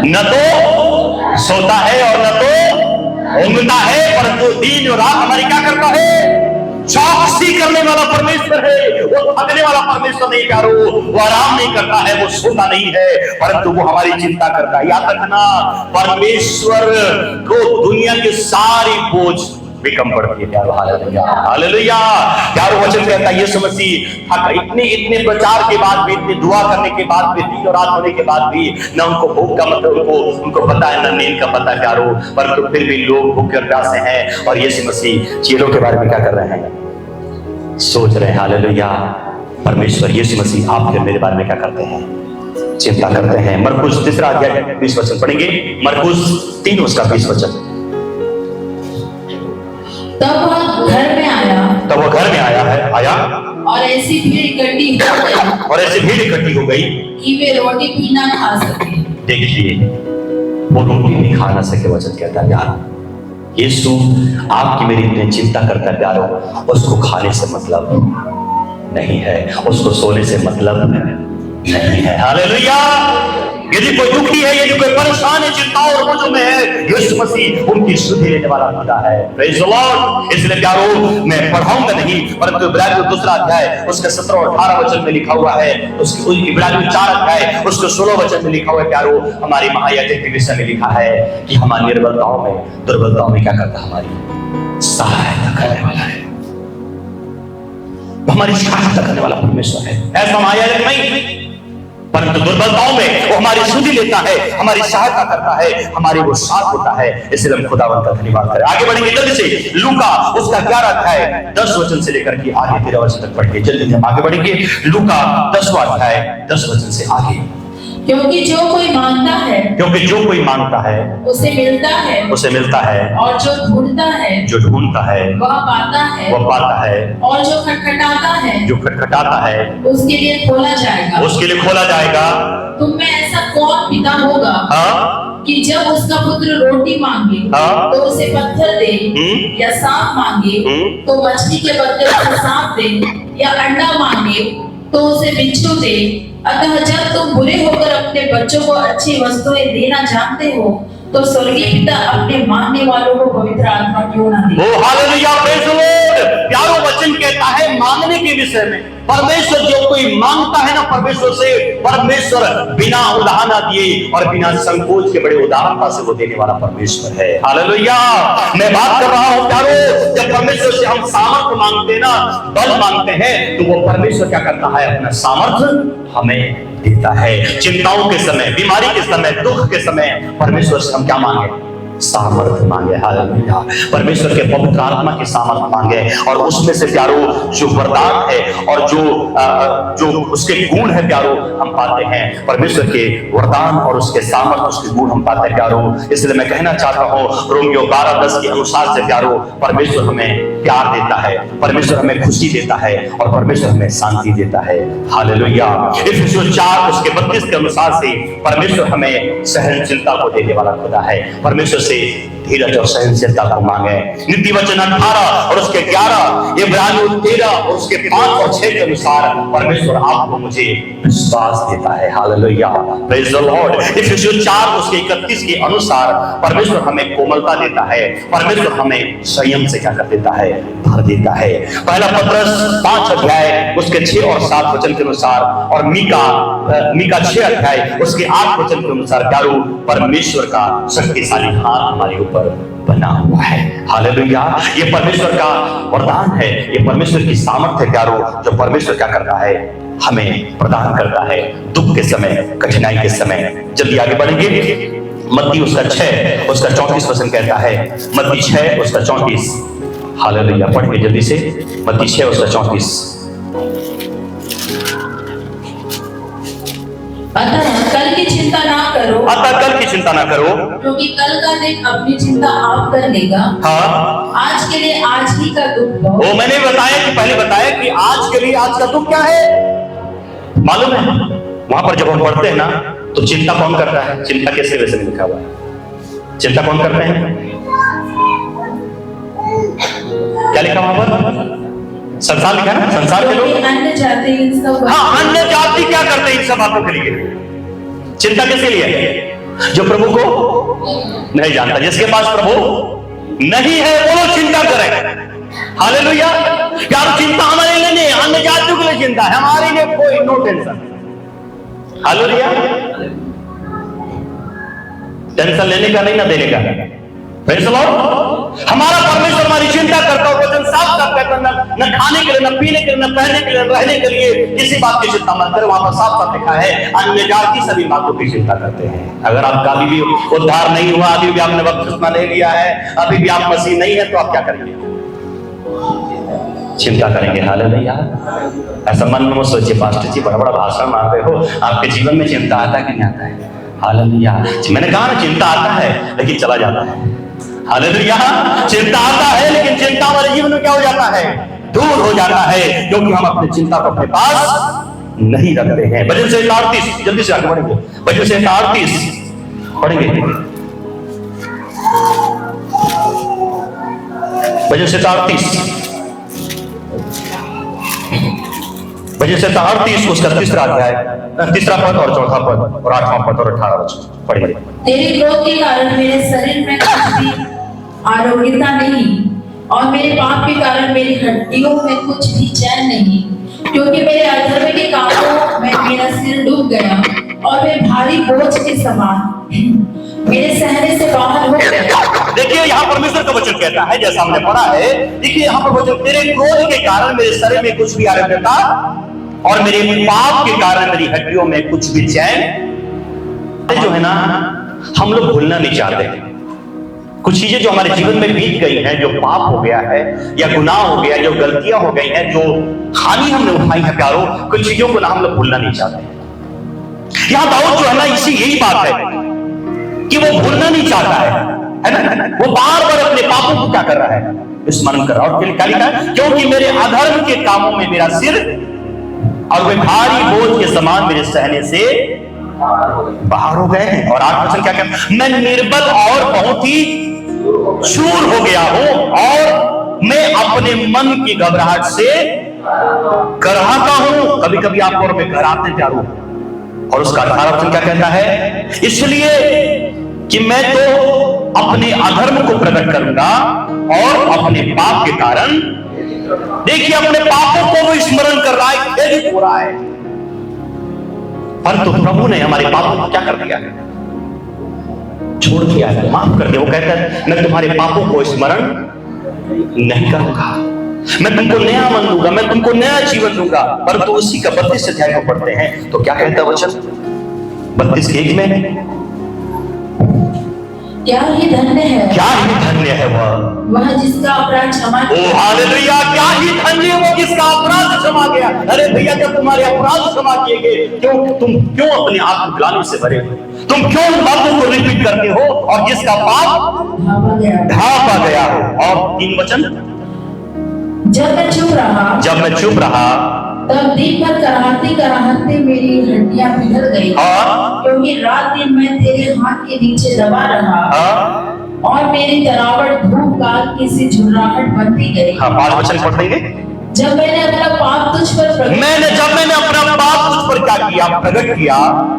न तो सोता है और न तो ऊँघता है, परंतु दिन और रात हमारी क्या करता है? चौकसी करने वाला परमेश्वर है। वो थकने वाला परमेश्वर नहीं प्यारो, वो आराम नहीं करता है, वो सोता नहीं है, परंतु वो हमारी चिंता करता है। याद रखना, परमेश्वर को दुनिया की सारी बोझ भी कम पड़ती है प्यारो। Hallelujah, hallelujah. प्यारो वचन कहता है यीशु मसीह इतने प्रचार के बाद भी, इतनी दुआ करने के बाद भी, दिन और रात होने के बाद भी न उनको भूख का मतलब उनको पता है, न नींद का पता है प्यारो, परंतु फिर भी लोग भूखे और प्यासे हैं और यीशु मसीह चेलों के बारे में क्या कर रहे हैं? सोच रहे हैं। हालेलुया। परमेश्वर यीशु मसीह आपके मेरे बारे में क्या करते हैं? चिंता करते हैं। मरकुस 3 अध्याय 20 वचन पढ़ेंगे। मरकुस 3 उसका 20 वचन। तब वो घर में आया और ऐसी भीड़ इकट्ठी हो गई कि वे रोटी भी ना खा सके। देखिए, वो रोटी नहीं खा ना सके। वचन कहता है यार, यीशु आपकी मेरी इतनी चिंता करता है प्यारो, उसको खाने से मतलब नहीं है, उसको सोने से मतलब नहीं है। हालेलुया। यदि कोई दुखी है, यदि कोई परेशान है, चिंताओं और बोझों में है, यीशु मसीह उनकी सुधि लेने वाला खुदा है। Praise the Lord. इसलिए प्यारो, मैं पढ़ाऊंगा नहीं, परंतु इब्रानियों 2 अध्याय उसके 17 और 18 वचन में लिखा हुआ है, उसके इब्रानियों 4 अध्याय उसके 16 वचन में लिखा हुआ है प्यारो, हमारी महायाजक के विषय में लिखा है कि हमारी निर्बलताओं में, दुर्बलताओं में क्या करता, हमारी सहायता करने वाला है। हमारी सहायता करने वाला परमेश्वर है। ऐसा महायाजक नहीं, परंतु दुर्बलताओं में वो हमारी सुधि लेता है, हमारी सहायता करता है, हमारी वो साथ होता है। इसलिए हम खुदावंत का धन्यवाद करें। आगे बढ़ेंगे जल्दी से, लूका उसका 11 अध्याय 10 वचन से लेकर के आगे 13 वचन तक पढ़िए। जल्दी हम आगे बढ़ेंगे। लूका 10वां अध्याय 10 वचन से आगे। क्योंकि जो कोई मांगता है, क्योंकि जो कोई मांगता है उसे मिलता है, उसे मिलता है, और जो ढूंढता है, जो ढूंढता है वह पाता है, वह पाता है, और जो खटखटाता है, जो खटखटाता है उसके लिए खोला जाएगा। उसके लिए खोला जाएगा। तुम में ऐसा कौन पिता होगा हाँ, कि जब उसका पुत्र रोटी मांगे हाँ, तो उसे पत्थर दे, या सांप मांगे तो मछली के बदले उसे सांप दे, या अंडा मांगे तो उसे बिच्छू दे। अतः जब तुम बुरे होकर अपने बच्चों को अच्छी वस्तुएं देना जानते हो, तो स्वर्गीय पिता अपने मांगने वालों को पवित्र आत्मा क्यों ना दे। ओ हालेलुया, प्रेज़ द लॉर्ड। प्यारो वचन कहता है मांगने के विषय में, परमेश्वर जो कोई मांगता है ना परमेश्वर से, परमेश्वर बिना उलाहना दिए और बिना संकोच के बड़े उदारता से वो देने वाला परमेश्वर है। हालेलुया। मैं बात कर रहा हूं प्यारो, जब परमेश्वर से हम सामर्थ्य मांगते हैं ना, बल मांगते हैं, तो वो परमेश्वर क्या करता है, अपना सामर्थ्य हमें देता है। चिंताओं के समय, बीमारी के समय, दुख के समय परमेश्वर से हम क्या मांगे, सामर्थ्य मांगे। हालेलुया। परमेश्वर के पवित्र आत्मा की सामर्थ्य मांगे, और उसमें से प्यारो जो वरदान है और जो उसके गुण है प्यारो, हम पाते हैं। परमेश्वर के वरदान और उसके सामर्थ्य, उसके गुण हम पाते हैं प्यारो। इसलिए मैं कहना चाहता हूं, रोमियो 12:10 के अनुसार से प्यारो, परमेश्वर हमें प्यार देता है, परमेश्वर हमें खुशी देता है, और परमेश्वर हमें शांति देता है। हालेलुया। इफिसियों 4 उसके 32 के अनुसार से परमेश्वर हमें सहनशीलता को देने वाला खुदा है। परमेश्वर से धीरज और सहनशीलता को मांगे। नीति वचन 18 और उसके 11, इब्रानियों 13 और उसके 5 और 6 के अनुसार परमेश्वर आपको मुझे विश्वास देता है। Hallelujah, praise the lord. इफिसियों 4 उसके 31 के अनुसार परमेश्वर हमें कोमलता देता है, परमेश्वर हमें संयम से क्या कर देता है, भर देता है। पहला पत्रस 5 अध्याय उसके 6 और 7 वचन के अनुसार, और मीका 6 अध्याय उसके 8 वचन के अनुसार प्यारो, परमेश्वर का शक्तिशाली हाथ हमारे ऊपर बना हुआ है। हालेलुया। ये परमेश्वर का वरदान है, ये परमेश्वर की सामर्थ्य है प्यारो, जो परमेश्वर क्या करता है, हमें प्रदान करता है दुख के समय, कठिनाई के समय। जल्दी आगे बढ़ेंगे। मत्ती उसका 6 उसका 34 वचन कहता है, मत्ती 6 उसका 34। हालेलुया, पढ़ेंगे जल्दी से। मत्ती 6 उसका 34। अतः कल की चिंता ना करो, अतः कल की चिंता ना करो, क्योंकि कल का दिन अपनी चिंता आप कर लेगा। हाँ, आज के लिए आज ही का दुख बहुत। वो मैंने बताया कि पहले बताया कि आज के लिए आज का दुख क्या है मालूम है। वहां पर जब हम पढ़ते हैं ना, तो चिंता कौन करता है, चिंता किसके वजह से लिखा हुआ है, चिंता कौन करते हैं, क्या लिखा वहां पर, संसार लिखा है ना, संसार के लोग, अन्य जाति इन सब। हाँ, अन्य जाति क्या करते हैं इन सब बातों के लिए। चिंता किसके लिए है, जो प्रभु को नहीं जानता। जिसके पास प्रभु नहीं है वो लोग चिंता करें। हालेलुया। यार चिंता हमारे लिए नहीं, अन्य जातियों के लिए चिंता है, हमारे लिए कोई नो टेंशन। हालेलुया। टेंशन लेने का नहीं, ना देने का। Praise the Lord. हमारा परमेश्वर हमारी चिंता करता है। वचन साफ साफ कहता है, न खाने के लिए, न पीने के लिए, न पहनने के लिए, रहने के लिए किसी बात की चिंता मत करो। वहां पर साफ साफ लिखा है, अन्य जाति सभी बातों की चिंता करते हैं। अगर आपका अभी भी उद्धार नहीं हुआ, अभी भी आपने बपतिस्मा नहीं लिया है, अभी भी आप मसीह नहीं है, तो आप क्या करेंगे, चिंता करेंगे। हालेलुया। ऐसा मन में सोचिए, पास्टर जी बड़ा बड़ा भाषण मार रहे हो, आपके जीवन में चिंता आता कि नहीं आता है। हालेलुया। मैंने कहा ना, चिंता आता है लेकिन चला जाता है। हालेलुया। चिंता आता है लेकिन चिंता हमारे जीवन में क्या हो जाता है, दूर हो जाता है, क्योंकि हम अपनी चिंता को अपने पास नहीं रखते हैं। भजन से 38, जल्दी से आगे बढ़ेंगे। भजन से 38 पढ़ेंगे। भजन से 38 भजन संहिता 38 उसका तीसरा अध्याय, तीसरा पद और चौथा पद और 8वां पद और 18 वचन पढ़िए। तेरे क्रोध के कारण मेरे शरीर में कुछ भी आरोग्यता नहीं, और मेरे पाप के कारण मेरी हड्डियों में कुछ भी चैन नहीं, क्योंकि मेरे अधर्म के कामों में मेरा सिर डूब गया और मैं भारी बोझ के समान मेरे सहने से बाहर हो गया। देखिए यहाँ परमेश्वर का वचन कहता है, जैसा हमने पढ़ा है, देखिए यहाँ पर वचन, तेरे क्रोध के कारण मेरे शरीर में कुछ भी आरोग्यता और मेरे पाप के कारण मेरी हड्डियों में कुछ भी चैन। जो है ना, हम लोग भूलना नहीं चाहते कुछ चीजें जो हमारे जीवन में बीत गई हैं, जो पाप हो गया है या गुनाह हो गया, जो गलतियां हो गई हैं, जो हानि हमने उठाई है प्यारो, कुछ चीजों को ना हम लोग भूलना नहीं चाहते। यहाँ दाऊद जो है ना, इसी यही बात है कि वो भूलना नहीं चाहता है ना, वो बार बार अपने पापों को क्या कर रहा है, स्मरण कर रहा है। और क्या लिखा है, क्योंकि मेरे अधर्म के कामों में मेरा सिर और वे भारी बोझ के समान मेरे सहने से बाहर हो गए हैं। और 8 वचन क्या कहता, मैं निर्बल और बहुत ही चूर हो गया हूं और मैं अपने मन की घबराहट से कराहता हूं। कभी कभी आप और मैं घबराते प्यारो। और उसका 18 वचन क्या कहता है, इसलिए कि मैं तो अपने अधर्म को प्रकट करूंगा और अपने पाप के कारण, देखिए अपने पापों को वो स्मरण कर रहा है, खेदित हो रहा है। परंतु प्रभु ने हमारे पापों को क्या कर दिया है, छोड़ दिया है, माफ कर दिया। वो कहता है, मैं तुम्हारे पापों को स्मरण नहीं करूंगा, मैं तुमको नया मन दूंगा, मैं तुमको नया जीवन दूंगा। परंतु उसी का 32 अध्याय को पढ़ते हैं तो क्या कहता है वचन, 32:1 में, क्या ही धन्य है, क्या ही धन्य है वह जिसका अपराध क्षमा ओ हालेलुया, क्या ही धन्य है वो जिसका अपराध क्षमा गया। अरे भैया, जब तुम्हारे अपराध क्षमा किए गए, तुम क्यों अपने आप को ग्लानि से भरे हो, तुम क्यों उन बातों को रिपीट करते हो, और जिसका पाप ढांपा गया हो। और 3 वचन, जब मैं चुप रहा तब दिन भर कराहते कराहते मेरी हड्डियां पिघल गई, क्योंकि रात दिन मैं तेरे हाथ के नीचे दबा रहा और मेरी तरावट धूप काल की सी झुर्राहट बनती गई। 5 वचन पढ़ देंगे। जब मैंने अपना पाप तुझ पर जब मैंने अपना पाप तुझ पर क्या किया, प्रकट किया,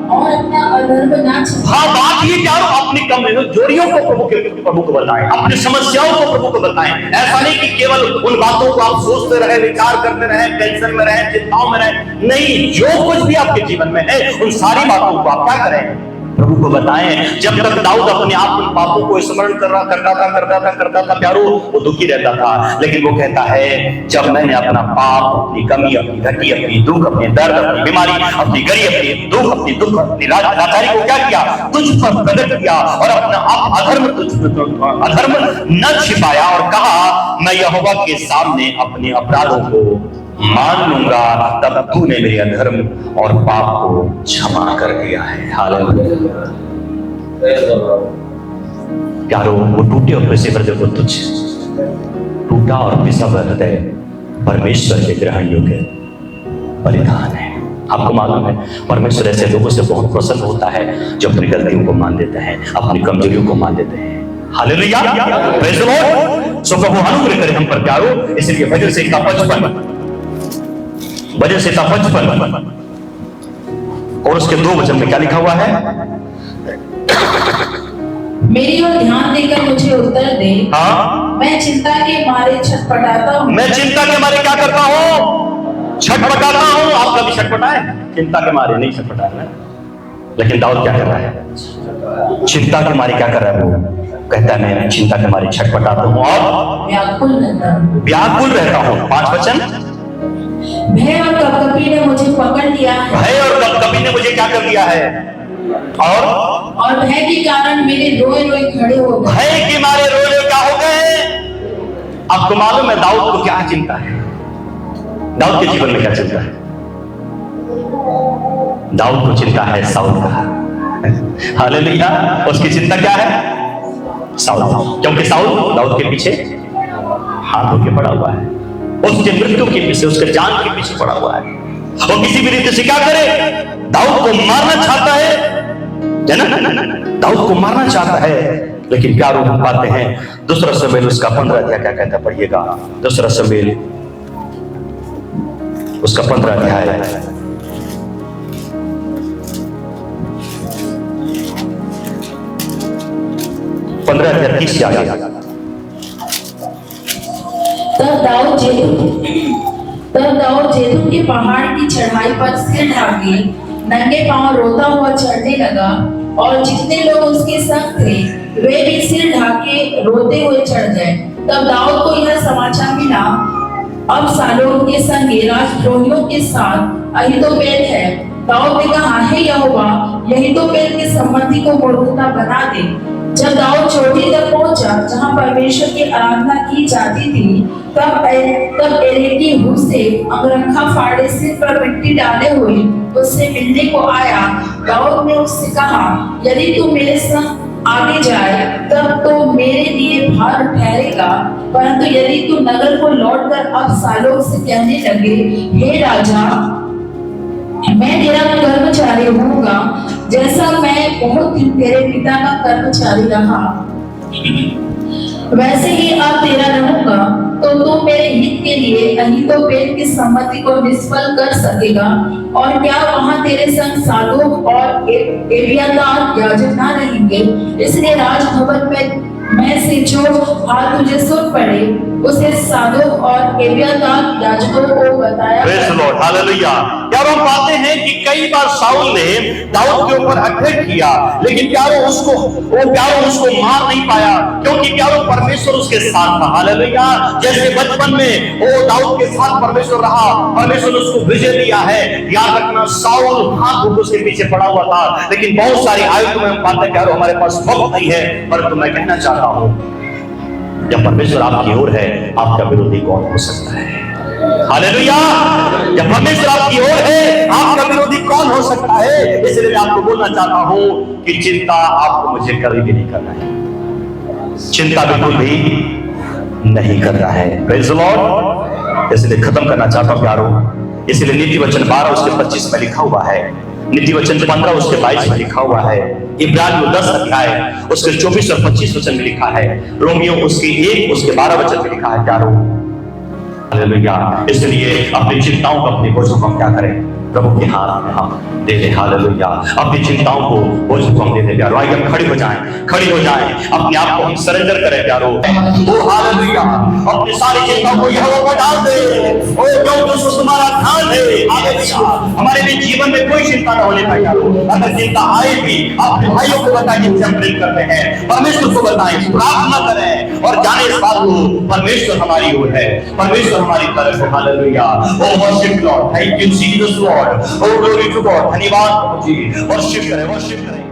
और अपना अधर्म ना छिपा। हाँ, बात ये क्या, अपनी कमजोरियों को प्रभु को बताएं, अपनी समस्याओं को प्रभु को बताएं। ऐसा नहीं कि केवल उन बातों को आप सोचते रहे, विचार करते रहे, टेंशन में रहे, चिंताओं में रहे। नहीं, जो कुछ भी आपके जीवन में है, उन सारी बातों को आप क्या करें, प्रभु को बताएं। जब तक दाऊद अपने आप उन पापों को स्मरण करता था प्यारो, वो दुखी रहता था। लेकिन वो कहता है, जब मैंने अपना पाप, अपनी कमी, अपनी घटी, अपनी दुख, अपने दर्द, अपनी बीमारी, अपनी गरीब, अपनी दुख, अपनी लाचारी को क्या किया, तुझ पर प्रकट किया और अपना अधर्म न छिपाया और कहा, मैं यहोवा के सामने अपने अपराधों को मान लूंगा, तब तूने मेरे अधर्म और पाप को क्षमा कर दिया है। हालेलुया। प्यारो, वो टूटे और पिसे हृदय को तुझ, टूटा और पिसा हृदय परमेश्वर के ग्रहण योग्य परिधान है। आपको मालूम है, परमेश्वर ऐसे लोगों से बहुत प्रसन्न होता है जो अपनी गलतियों को मान देते हैं, अपनी कमजोरियों को मान देते हैं। Hallelujah, praise the lord. So प्रभु अनुग्रह करे हम पर प्यारो। इसलिए भजन संहिता 55 और उसके 2 वचन में क्या लिखा हुआ है, मेरी ओर ध्यान देकर मुझे उत्तर दे। हाँ, मैं चिंता के मारे छटपटाता हूँ। मैं चिंता के मारे क्या करता हूँ, छटपटाता हूँ। आप कभी छटपटाए? चिंता के मारे नहीं छटपटाए। लेकिन दाऊद क्या कर रहा है, चिंता के मारे क्या कर रहा है, वो कहता है, मैं चिंता के मारे छटपटाता हूँ और व्याकुल रहता हूँ। 5 वचन, भय और कपकपी ने मुझे पकड़ लिया है। भय और कपकपी ने मुझे क्या कर लिया है, और भय के कारण मेरे रोए रोए खड़े हो गए। भय के मारे रोए रोए क्या हो गए। आपको मालूम है दाऊद को क्या चिंता है, दाऊद के जीवन में क्या चिंता है, दाऊद को चिंता है साउल का। हालेलुया। उसकी चिंता क्या है, साउल, क्योंकि साउल दाऊद के पीछे हाथ धो के पड़ा हुआ है, उसके मृत्यु के पीछे, उसके जान के पीछे पड़ा हुआ है। और किसी भी रीति से क्या करे, दाऊद को मारना चाहता है ना, दाऊद को मारना चाहता है। लेकिन क्या रूप पाते हैं, 2 शमूएल उसका 15 अध्याय क्या कहता, पढ़िएगा। 2 शमूएल उसका 15 अध्याय। 15 अध्याय 30 से आगे। तब दाऊद जैतून के पहाड़ की चढ़ाई पर सिर ढाके नंगे पांव रोता हुआ चढ़ने लगा, और जितने लोग उसके संग थे वे भी सिर ढाके रोते हुए चढ़ गए। तब दाऊद को यह समाचार मिला, अबशालोम के संगे राजद्रोहियों के साथ अहीतोपेल है। दाऊद ने कहा, हे यहोवा, अहीतोपेल के संबंधी को मूर्खता बना दे। जब दाऊद चोटी तक पहुंचा जहां परमेश्वर की आराधना की जाती थी, तब एरेकी हुस्से अंगरखा फाड़े सिर पर मिट्टी डाले हुए उससे मिलने को आया। दाऊद ने उससे कहा, यदि तू मेरे संग आगे जाए तब तो मेरे लिए भार ठहरेगा, परंतु यदि तू नगर को लौटकर अबशालोम से कहने लगे, हे राजा, मैं तेरा कर्मचारी होऊंगा, जैसा मैं बहुत दिन तेरे पिता का कर्मचारी रहा, वैसे ही अब तेरा रहूंगा, तो तू मेरे हित के लिए अहीतोपेल की सम्मति को निष्फल कर सकेगा। और क्या वहां तेरे संग सादोक और एबियातार याजक ना रहेंगे? इसलिए राजभवन में से जो हाथ तुझे सुन पड़े उसे सादोक और एबियातार याजकों को बताया। Praise the lord, hallelujah. क्या हम पाते हैं कि कई बार शाऊल ने दाऊद के ऊपर अटैक किया, लेकिन प्यारो उसको मार नहीं पाया, क्योंकि प्यारो परमेश्वर उसके साथ था। हालेलुया। जैसे बचपन में वो दाऊद के साथ परमेश्वर रहा, परमेश्वर ने उसको विजय दिया है। याद रखना, शाऊल हाथ उसके पीछे पड़ा हुआ था, लेकिन बहुत सारी आयतों में हम पाते हैं प्यारो हमारे पास वक्त नहीं है, परंतु मैं कहना चाहता हूं, जब परमेश्वर आपकी ओर है, आपका विरोधी कौन हो सकता है? हालेलुया। जब परमेश्वर आपकी ओर है, आपका विरोधी कौन हो सकता है? इसलिए मैं आपको बोलना चाहता हूं कि चिंता आपको मुझे कभी भी नहीं करना है, चिंता बिल्कुल भी नहीं करना है। Praise the Lord. इसलिए खत्म करना चाहता हूं प्यारो। इसलिए नीति वचन 12 उसके 25 में लिखा हुआ है, नीति वचन 15 उसके 22 में लिखा हुआ है, इब्रानियों 10 अध्याय उसके 24 और 25 वचन में लिखा है, रोमियो उसके 1 उसके 12 वचन में लिखा है प्यारो। हालेलुया। इसलिए अपनी चिंताओं को, अपने बोझों को हम क्या करें? प्रभु के हाथ में हम दे दें। हालेलुया। अपनी चिंताओं को, बोझों को हम दे दें प्यारो। आइए हम खड़े हो जाएं, अपने आप को हम सरेंडर करें प्यारो। ओ हालेलुया। अपनी सारी चिंताओं को यहोवा पर डाल दे। ओ क्योंकि उसको तुम्हारा ध्यान है। हालेलुया। हमारे भी जीवन में कोई चिंता न होने पाए प्यारो। अगर चिंता आए भी, अपने भाइयों को बताएं जिनसे हम प्रेम करते हैं, परमेश्वर को बताएं, प्रार्थना करें और जाने इस बात को, परमेश्वर हमारी ओर है, परमेश्वर हमारी तरफ है। Hallelujah. O worship Lord, thank you Jesus Lord. O glory to God. धन्यवाद प्रभु जी। वर्शिप करें।